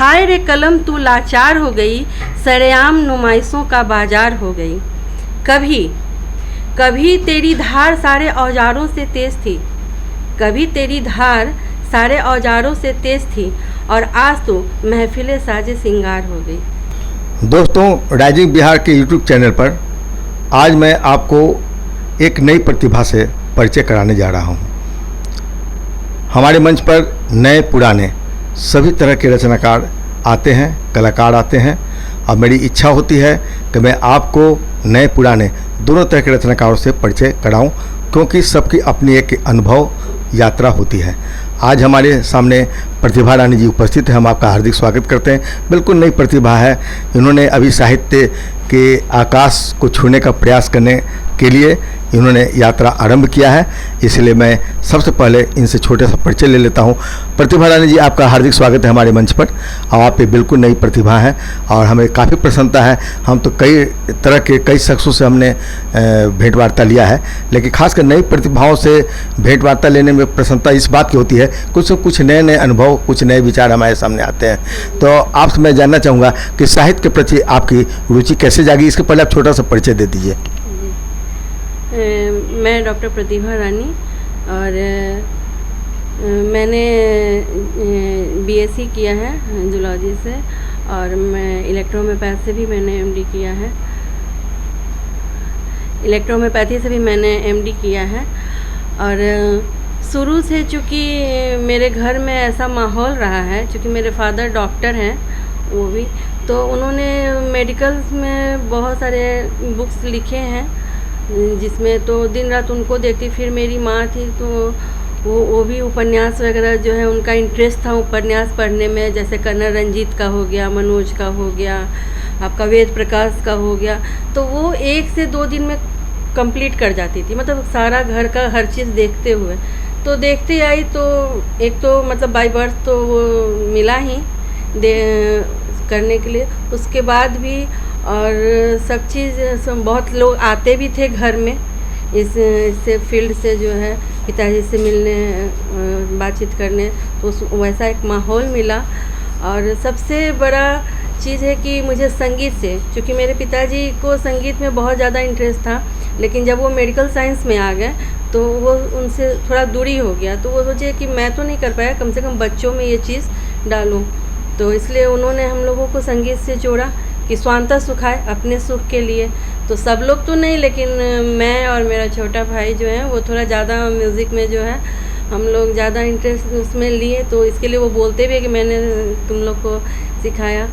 हाय रे कलम तू लाचार हो गई, सरेआम नुमाइशों का बाजार हो गई। कभी तेरी धार सारे औजारों से तेज़ थी, कभी तेरी धार सारे औजारों से तेज़ थी, और आज तो महफिल साजे सिंगार हो गई। दोस्तों, राइजिंग बिहार के यूट्यूब चैनल पर आज मैं आपको एक नई प्रतिभा से परिचय कराने जा रहा हूँ। हमारे मंच पर नए पुराने सभी तरह के रचनाकार आते हैं, कलाकार आते हैं। अब मेरी इच्छा होती है कि मैं आपको नए पुराने दोनों तरह के रचनाकारों से परिचय कराऊं, क्योंकि सबकी अपनी एक अनुभव यात्रा होती है। आज हमारे सामने प्रतिभा रानी जी उपस्थित है, हम आपका हार्दिक स्वागत करते हैं। बिल्कुल नई प्रतिभा है, इन्होंने अभी साहित्य के आकाश को छूने का प्रयास करने के लिए इन्होंने यात्रा आरंभ किया है, इसलिए मैं सबसे पहले इनसे छोटे सा परिचय ले लेता हूं। प्रतिभा रानी जी, आपका हार्दिक स्वागत है हमारे मंच पर। और आप ये बिल्कुल नई प्रतिभा है और हमें काफ़ी प्रसन्नता है। हम तो कई तरह के कई शख्सों से हमने भेंट वार्ता लिया है, लेकिन खासकर नई प्रतिभाओं से भेंट वार्ता लेने में प्रसन्नता इस बात की होती है कुछ नए अनुभव, कुछ नए विचार हमारे सामने आते हैं। तो आपसे मैं जानना चाहूँगा कि साहित्य के प्रति आपकी रुचि कैसे जागी। इसके पहले आप छोटा सा परिचय दे दीजिए। मैं डॉक्टर प्रतिभा रानी और मैंने बीएससी किया है जूलॉजी से, और मैं इलेक्ट्रोहोम्योपैथी से भी मैंने एमडी किया है। इलेक्ट्रोहोम्योपैथी से भी मैंने एमडी किया है। और शुरू से चूँकि मेरे घर में ऐसा माहौल रहा है, चूँकि मेरे फादर डॉक्टर हैं वो भी, तो उन्होंने मेडिकल्स में बहुत सारे बुक्स लिखे हैं, जिसमें तो दिन रात उनको देखती। फिर मेरी माँ थी तो वो भी उपन्यास वगैरह जो है उनका इंटरेस्ट था उपन्यास पढ़ने में, जैसे कर्नल रंजीत का हो गया, मनोज का हो गया, आपका वेद प्रकाश का हो गया। तो वो 1 से 2 दिन में कंप्लीट कर जाती थी, मतलब सारा घर का हर चीज़ देखते हुए। तो देखते आई तो एक तो मतलब बाय बर्थ तो वो मिला ही करने के लिए, उसके बाद भी और सब चीज़ बहुत लोग आते भी थे घर में इससे फील्ड से जो है पिताजी से मिलने, बातचीत करने, तो वैसा एक माहौल मिला। और सबसे बड़ा चीज़ है कि मुझे संगीत से, क्योंकि मेरे पिताजी को संगीत में बहुत ज़्यादा इंटरेस्ट था, लेकिन जब वो मेडिकल साइंस में आ गए तो वो उनसे थोड़ा दूरी हो गया। तो वो सोचे कि मैं तो नहीं कर पाया, कम से कम बच्चों में ये चीज़ डालूं। तो इसलिए उन्होंने हम लोगों को संगीत से जोड़ा कि स्वांतः सुखाए, अपने सुख के लिए। तो सब लोग तो नहीं, लेकिन मैं और मेरा छोटा भाई जो है वो थोड़ा ज़्यादा म्यूज़िक में जो है हम लोग ज़्यादा इंटरेस्ट उसमें लिए, तो इसके लिए वो बोलते भी है कि मैंने तुम लोग को सिखाया।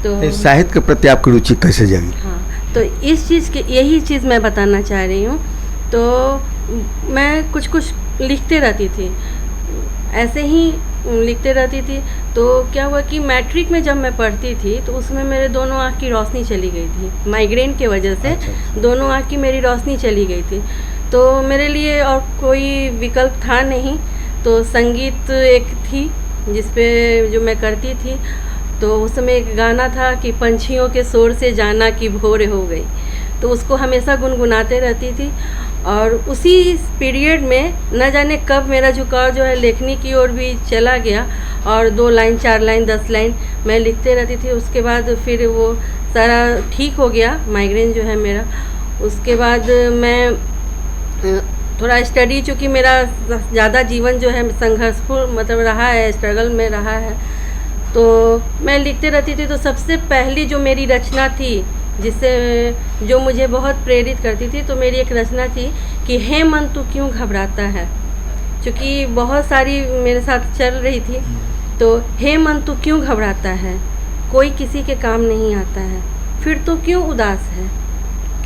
तो साहित्य के प्रति आपकी रुचि कैसे जागी? हाँ, तो इस चीज़ की यही चीज़ मैं बताना चाह रही हूँ। तो मैं कुछ लिखते रहती थी, ऐसे ही लिखते रहती थी। तो क्या हुआ कि मैट्रिक में जब मैं पढ़ती थी तो उसमें मेरे दोनों आँख की रोशनी चली गई थी, माइग्रेन के वजह से। अच्छा। दोनों आँख की मेरी रोशनी चली गई थी, तो मेरे लिए और कोई विकल्प था नहीं। तो संगीत एक थी जिस पे जो मैं करती थी। तो उस समय एक गाना था कि पंछियों के शोर से जाना कि भोर हो गई, तो उसको हमेशा गुनगुनाते रहती थी। और उसी पीरियड में न जाने कब मेरा झुकाव जो है लेखनी की ओर भी चला गया, और 2 लाइन 4 लाइन 10 लाइन मैं लिखते रहती थी। उसके बाद फिर वो सारा ठीक हो गया माइग्रेन जो है मेरा। उसके बाद मैं थोड़ा स्टडी, चूँकि मेरा ज़्यादा जीवन जो है संघर्षपूर्ण मतलब रहा है, स्ट्रगल में रहा है, तो मैं लिखते रहती थी। तो सबसे पहली जो मेरी रचना थी जिससे जो मुझे बहुत प्रेरित करती थी, तो मेरी एक रचना थी कि हे मन तू क्यों घबराता है, क्योंकि बहुत सारी मेरे साथ चल रही थी। तो हे मन तू क्यों घबराता है, कोई किसी के काम नहीं आता है, फिर तो क्यों उदास है,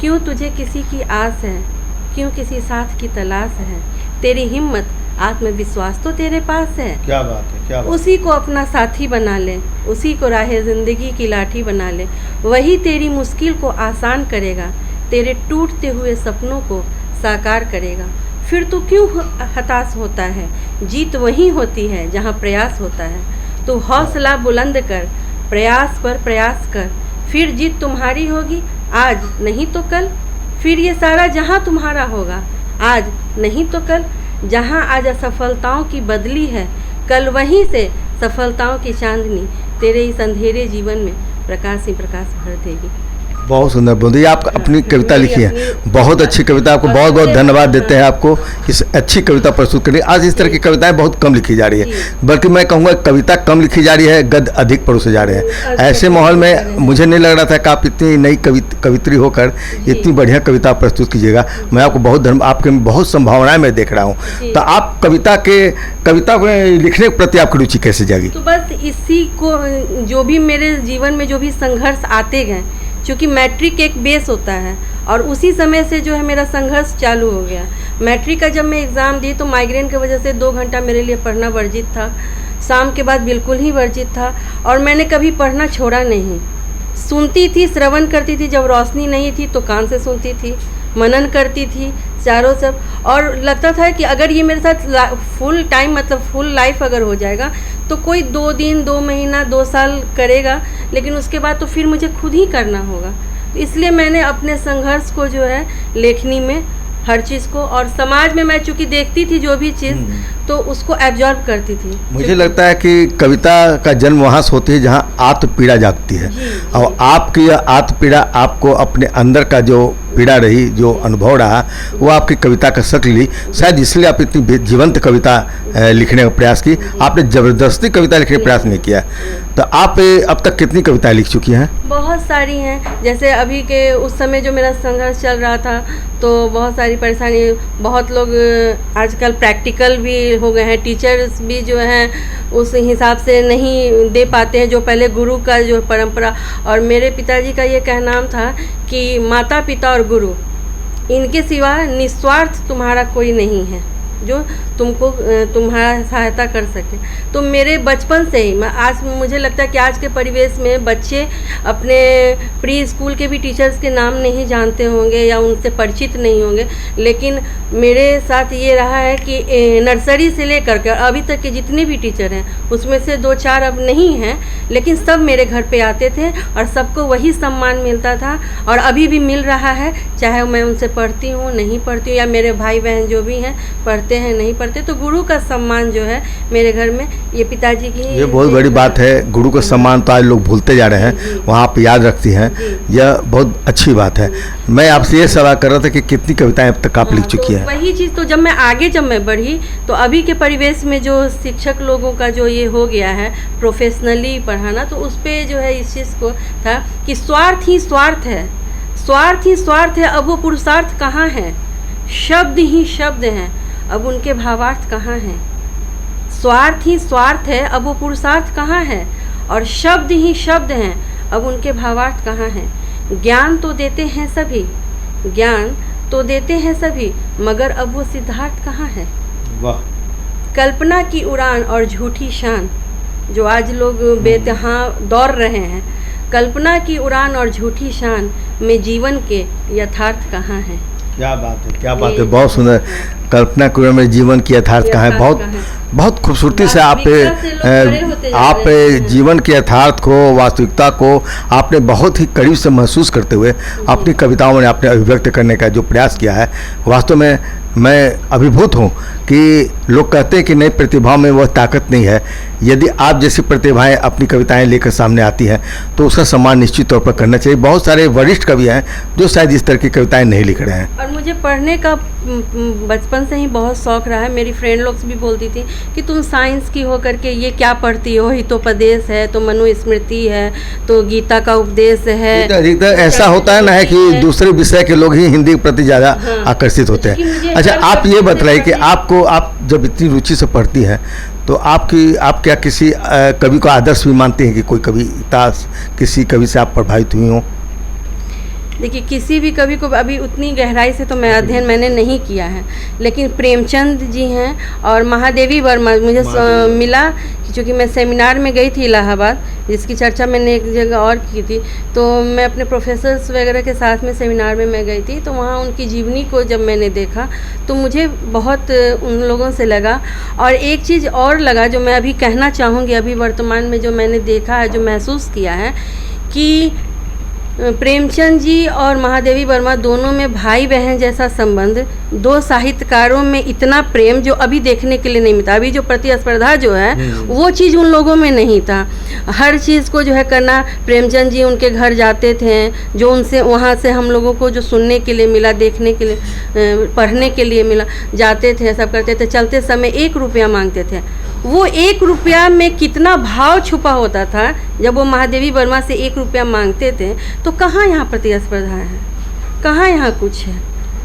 क्यों तुझे किसी की आस है, क्यों किसी साथ की तलाश है, तेरी हिम्मत आत्मविश्वास तो तेरे पास है। क्या बात है, क्या बात। उसी को अपना साथी बना ले, उसी को राहे ज़िंदगी की लाठी बना ले, वही तेरी मुश्किल को आसान करेगा, तेरे टूटते हुए सपनों को साकार करेगा। फिर तो क्यों हताश होता है, जीत वहीं होती है जहाँ प्रयास होता है। तो हौसला बुलंद कर, प्रयास पर प्रयास कर, फिर जीत तुम्हारी होगी, आज नहीं तो कल। फिर ये सारा जहाँ तुम्हारा होगा, आज नहीं तो कल। जहाँ आज असफलताओं की बदली है, कल वहीं से सफलताओं की चांदनी तेरे इस अंधेरे जीवन में प्रकाश ही प्रकाश भर देगी। बहुत सुंदर बोली। आप अपनी कविता लिखी है, बहुत अच्छी कविता। आपको बहुत बहुत धन्यवाद देते हैं आपको इस अच्छी कविता प्रस्तुत करने। आज इस तरह की कविताएं बहुत कम लिखी जा रही है, बल्कि मैं कहूँगा कविता कम लिखी जा रही है, गद्य अधिक परोसे जा रहे हैं। ऐसे माहौल में मुझे नहीं लग रहा था कि आप इतनी नई कवित्री होकर इतनी बढ़िया कविता प्रस्तुत कीजिएगा। मैं आपको आपके में बहुत संभावनाएं मैं देख रहा हूँ। तो आप कविता को लिखने के प्रति आपकी रुचि कैसे जागी? तो बस इसी को, जो भी मेरे जीवन में जो भी संघर्ष आते गए, क्योंकि मैट्रिक एक बेस होता है और उसी समय से जो है मेरा संघर्ष चालू हो गया। मैट्रिक का जब मैं एग्ज़ाम दी तो माइग्रेन की वजह से 2 घंटा मेरे लिए पढ़ना वर्जित था, शाम के बाद बिल्कुल ही वर्जित था। और मैंने कभी पढ़ना छोड़ा नहीं, सुनती थी, श्रवण करती थी। जब रोशनी नहीं थी तो कान से सुनती थी, मनन करती थी चारों सब। और लगता था कि अगर ये मेरे साथ फुल टाइम मतलब फुल लाइफ अगर हो जाएगा तो कोई 2 दिन 2 महीना 2 साल करेगा, लेकिन उसके बाद तो फिर मुझे खुद ही करना होगा। तो इसलिए मैंने अपने संघर्ष को जो है लेखनी में हर चीज़ को, और समाज में मैं चूँकि देखती थी जो भी चीज़ तो उसको एब्जॉर्ब करती थी। मुझे लगता है कि कविता का जन्म वहाँ से होती है जहाँ आत्म पीड़ा जागती है, और आपकी यह आत्म पीड़ा आपको अपने अंदर का जो पीड़ा रही, जो अनुभव रहा, वो आपकी कविता का शक्ल ली। शायद इसलिए आप इतनी जीवंत कविता लिखने का प्रयास की। आपने ज़बरदस्ती कविता लिखने का प्रयास नहीं किया। तो आप अब तक कितनी कविताएं लिख चुकी हैं? बहुत सारी हैं। जैसे अभी के उस समय जो मेरा संघर्ष चल रहा था तो बहुत सारी परेशानी, बहुत लोग आजकल प्रैक्टिकल भी हो गए हैं, टीचर्स भी जो हैं उस हिसाब से नहीं दे पाते हैं जो पहले गुरु का जो परंपरा। और मेरे पिताजी का ये कहना था कि माता पिता और गुरु, इनके सिवा निस्वार्थ तुम्हारा कोई नहीं है जो तुमको तुम्हारा सहायता कर सके। तो मेरे बचपन से ही आज मुझे लगता है कि आज के परिवेश में बच्चे अपने प्री स्कूल के भी टीचर्स के नाम नहीं जानते होंगे या उनसे परिचित नहीं होंगे, लेकिन मेरे साथ ये रहा है कि नर्सरी से लेकर के अभी तक के जितने भी टीचर हैं उसमें से 2-4 अब नहीं हैं, लेकिन सब मेरे घर पे आते थे और सबको वही सम्मान मिलता था और अभी भी मिल रहा है, चाहे मैं उनसे पढ़ती हूँ नहीं पढ़ती हूँ या मेरे भाई बहन जो भी हैं पढ़ते हैं नहीं पढ़ते। तो गुरु का सम्मान जो है मेरे घर में ये पिताजी की, ये बहुत बड़ी बात है। गुरु का सम्मान तो आज लोग भूलते जा रहे हैं, वहाँ आप याद रखती हैं, यह बहुत अच्छी बात है। मैं आपसे ये सवाल कर रहा था कि कितनी कविताएं अब तक आप लिख चुकी हैं? वही चीज़ तो जब मैं बढ़ी तो अभी के परिवेश में जो शिक्षक लोगों का जो ये हो गया है प्रोफेशनली पढ़ाना, तो उस पर जो है इस चीज़ को था कि स्वार्थ ही स्वार्थ है, स्वार्थ ही स्वार्थ है, अब वो पुरुषार्थ कहाँ है? शब्द ही शब्द हैं, अब उनके भावार्थ कहाँ हैं? स्वार्थ ही स्वार्थ है, अब वो पुरुषार्थ कहाँ है? और शब्द ही शब्द हैं, अब उनके भावार्थ कहाँ हैं? ज्ञान तो देते हैं सभी, ज्ञान तो देते हैं सभी, मगर अब वो सिद्धार्थ कहाँ है? वाह। कल्पना की उड़ान और झूठी शान, जो आज लोग बेतहा दौड़ रहे हैं, कल्पना की उड़ान और झूठी शान में जीवन के यथार्थ कहाँ हैं? क्या बात है, क्या बात है, बहुत सुंदर। कल्पना कुएं में जीवन की यथार्थ कहाँ है? बहुत खूबसूरती से आप जीवन के यथार्थ को, वास्तविकता को आपने बहुत ही करीब से महसूस करते हुए अपनी कविताओं में आपने अभिव्यक्त करने का जो प्रयास किया है, वास्तव में मैं अभिभूत हूँ कि लोग कहते हैं कि नई प्रतिभा में वह ताकत नहीं है। यदि आप जैसी प्रतिभाएं अपनी कविताएं लेकर सामने आती हैं तो उसका सम्मान निश्चित तौर पर करना चाहिए। बहुत सारे वरिष्ठ कवि हैं जो शायद इस तरह की कविताएं नहीं लिख रहे हैं। और मुझे पढ़ने का बचपन से ही बहुत शौक़ रहा है। मेरी फ्रेंड लोग भी बोलती थी कि तुम साइंस की हो करके ये क्या पढ़ती हो, हितोपदेश है तो मनुस्मृति है तो गीता का उपदेश है। अधिकतर ऐसा होता है ना है कि दूसरे विषय के लोग ही हिंदी के प्रति ज़्यादा आकर्षित होते हैं। अच्छा, आप ये बताइए कि आप जब इतनी रुचि से पढ़ती हैं तो आप क्या किसी कवि को आदर्श भी मानते हैं कि कोई कविता किसी कवि से आप प्रभावित हुई हों? देखिए, किसी भी कवि को अभी उतनी गहराई से तो मैं अध्ययन मैंने नहीं किया है, लेकिन प्रेमचंद जी हैं और महादेवी वर्मा मुझे मिला, क्योंकि मैं सेमिनार में गई थी इलाहाबाद, जिसकी चर्चा मैंने एक जगह और की थी। तो मैं अपने प्रोफेसर्स वगैरह के साथ में सेमिनार में मैं गई थी, तो वहाँ उनकी जीवनी को जब मैंने देखा तो मुझे बहुत उन लोगों से लगा। और एक चीज़ और लगा जो मैं अभी कहना चाहूँगी, अभी वर्तमान में जो मैंने देखा है, जो महसूस किया है कि प्रेमचंद जी और महादेवी वर्मा दोनों में भाई बहन जैसा संबंध, दो साहित्यकारों में इतना प्रेम जो अभी देखने के लिए नहीं मिलता। अभी जो प्रतिस्पर्धा जो है वो चीज़ उन लोगों में नहीं था। हर चीज़ को जो है करना, प्रेमचंद जी उनके घर जाते थे, जो उनसे वहाँ से हम लोगों को जो सुनने के लिए मिला, देखने के लिए, पढ़ने के लिए मिला, जाते थे, सब करते थे। चलते समय 1 रुपया मांगते थे। वो 1 रुपया में कितना भाव छुपा होता था। जब वो महादेवी वर्मा से 1 रुपया मांगते थे तो कहाँ यहाँ प्रतिस्पर्धा है, कहाँ यहाँ कुछ है।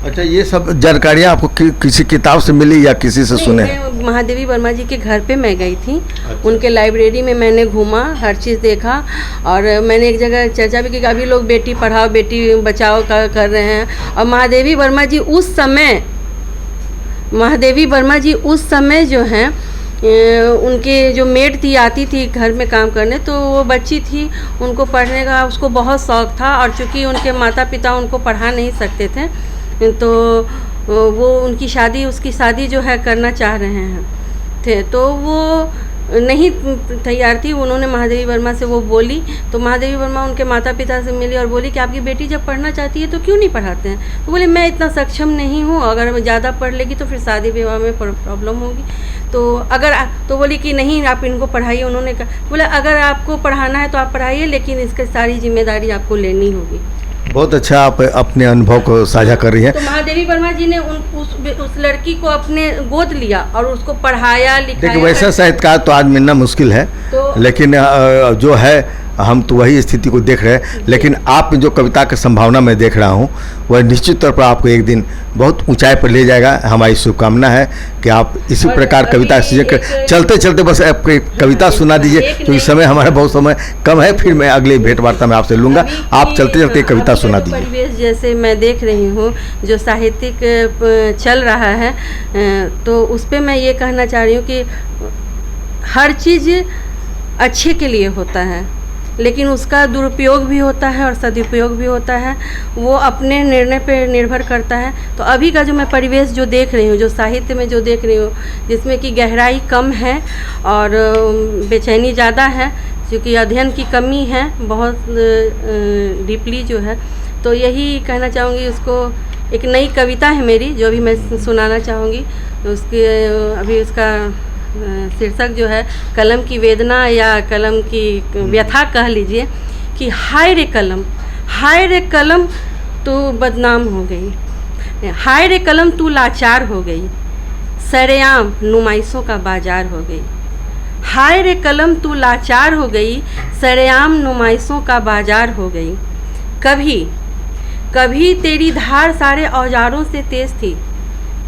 अच्छा, ये सब जानकारियाँ आपको किसी किताब से मिली या किसी से सुने? मैं महादेवी वर्मा जी के घर पे मैं गई थी। अच्छा। उनके लाइब्रेरी में मैंने घूमा, हर चीज़ देखा, और मैंने एक जगह चर्चा भी की कि अभी लोग बेटी पढ़ाओ बेटी बचाओ का कर रहे हैं। और महादेवी वर्मा जी उस समय जो हैं, उनके जो मेड थी आती थी घर में काम करने, तो वो बच्ची थी, उनको पढ़ने का उसको बहुत शौक़ था। और चूँकि उनके माता पिता उनको पढ़ा नहीं सकते थे, तो वो उसकी शादी जो है करना चाह रहे हैं थे, तो वो नहीं तैयार थी। उन्होंने महादेवी वर्मा से वो बोली, तो महादेवी वर्मा उनके माता पिता से मिली और बोली कि आपकी बेटी जब पढ़ना चाहती है तो क्यों नहीं पढ़ाते हैं। तो बोले मैं इतना सक्षम नहीं हूँ, अगर मैं ज़्यादा पढ़ लेगी तो फिर शादी विवाह में प्रॉब्लम होगी। तो बोली कि नहीं आप इनको पढ़ाइए। उन्होंने कहा, बोला अगर आपको पढ़ाना है तो आप पढ़ाइए, लेकिन इसकी सारी जिम्मेदारी आपको लेनी होगी। बहुत अच्छा, आप अपने अनुभव को साझा कर रही हैं। तो महादेवी वर्मा जी ने उस लड़की को अपने गोद लिया और उसको पढ़ाया लिखाया। देखिए, वैसा साहित्यकार तो आज मिलना मुश्किल है, लेकिन जो है हम तो वही स्थिति को देख रहे हैं। लेकिन आप जो कविता की संभावना मैं देख रहा हूँ, वह निश्चित तौर पर आपको एक दिन बहुत ऊंचाई पर ले जाएगा। हमारी शुभकामना है कि आप इसी प्रकार कविता चलते चलते बस आपकी कविता सुना दीजिए, क्योंकि समय हमारा बहुत समय कम है। फिर मैं अगली भेंट वार्ता में आपसे लूँगा। आप चलते चलते कविता सुना दीजिए। परिवेश जैसे मैं देख रही हूँ जो साहित्यिक चल रहा है, तो उस पर मैं ये कहना चाह रही हूँ कि हर चीज़ अच्छे के लिए होता है, लेकिन उसका दुरुपयोग भी होता है और सदुपयोग भी होता है। वो अपने निर्णय पर निर्भर करता है। तो अभी का जो मैं परिवेश जो देख रही हूँ, जो साहित्य में जो देख रही हूँ, जिसमें कि गहराई कम है और बेचैनी ज़्यादा है, क्योंकि अध्ययन की कमी है बहुत डीपली जो है। तो यही कहना चाहूँगी। उसको एक नई कविता है मेरी जो अभी मैं सुनाना चाहूँगी। उसके अभी उसका शीर्षक जो है कलम की वेदना या कलम की व्यथा कह लीजिए, कि हाय रे कलम तू बदनाम हो गई, हाय रे कलम तू लाचार हो गई, सरेआम नुमाइशों का बाजार हो गई। हाय रे कलम तू लाचार हो गई, सरेआम नुमाइशों का बाजार हो गई। कभी तेरी धार सारे औजारों से तेज थी,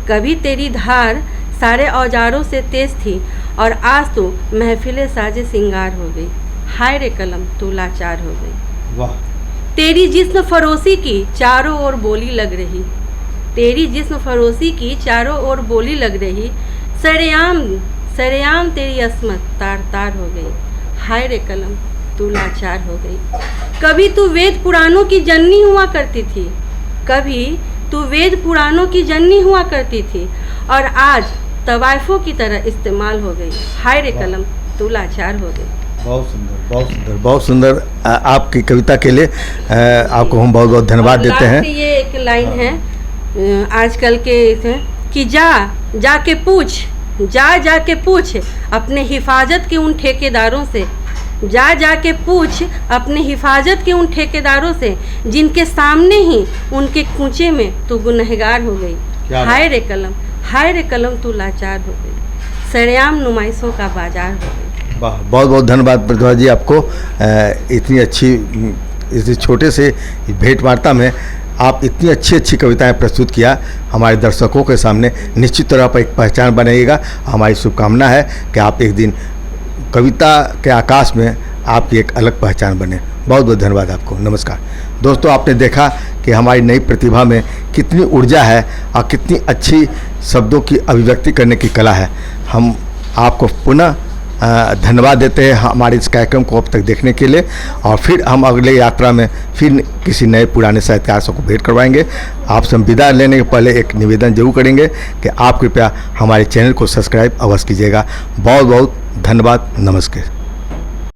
कभी तेरी धार सारे औजारों से तेज थी, और आज तो महफिले साजे सिंगार हो गई। हाय रे कलम तू लाचार हो गई। वाह। तेरी जिस्म फरोसी की चारों ओर बोली लग रही, तेरी जिस्म फरोसी की चारों ओर बोली लग रही, सरेआम तेरी अस्मत तार तार हो गई। हाय रे कलम तू लाचार हो गई। कभी तू वेद पुराणों की जननी हुआ करती थी, कभी तू वेद पुराणों की जननी हुआ करती थी, और आज तवाइफों की तरह इस्तेमाल हो गई। हाय रे कलम तू लाचार हो गई। बहुत सुंदर, बहुत सुंदर, बहुत सुंदर। आपकी कविता के लिए आपको हम बहुत बहुत धन्यवाद देते हैं। ये एक लाइन है आजकल के कि जा के पूछ अपने हिफाजत के उन ठेकेदारों से, जा के पूछ अपने हिफाजत के उन ठेकेदारों से, जिनके सामने ही उनके कूचे में तू गुनहगार हो गई। हाय रे कलम तू लाचार हो गई, सरेआम नुमाइशों का बाजार हो गई। वाह, बहुत बहुत धन्यवाद प्रतिभा जी आपको। इतनी अच्छी इस छोटे से भेंट वार्ता में आप इतनी अच्छी कविताएं प्रस्तुत किया हमारे दर्शकों के सामने। निश्चित तौर पर एक पहचान बनाइएगा। हमारी शुभकामना है कि आप एक दिन कविता के आकाश में आपकी एक अलग पहचान बने। बहुत बहुत धन्यवाद आपको। नमस्कार दोस्तों, आपने देखा कि हमारी नई प्रतिभा में कितनी ऊर्जा है और कितनी अच्छी शब्दों की अभिव्यक्ति करने की कला है। हम आपको पुनः धन्यवाद देते हैं हमारे इस कार्यक्रम को अब तक देखने के लिए, और फिर हम अगले यात्रा में फिर किसी नए पुराने साहित्यकार को भेंट करवाएंगे। आपसे हम विदा लेने के पहले एक निवेदन जरूर करेंगे कि आप कृपया हमारे चैनल को सब्सक्राइब अवश्य कीजिएगा। बहुत बहुत धन्यवाद। नमस्कार।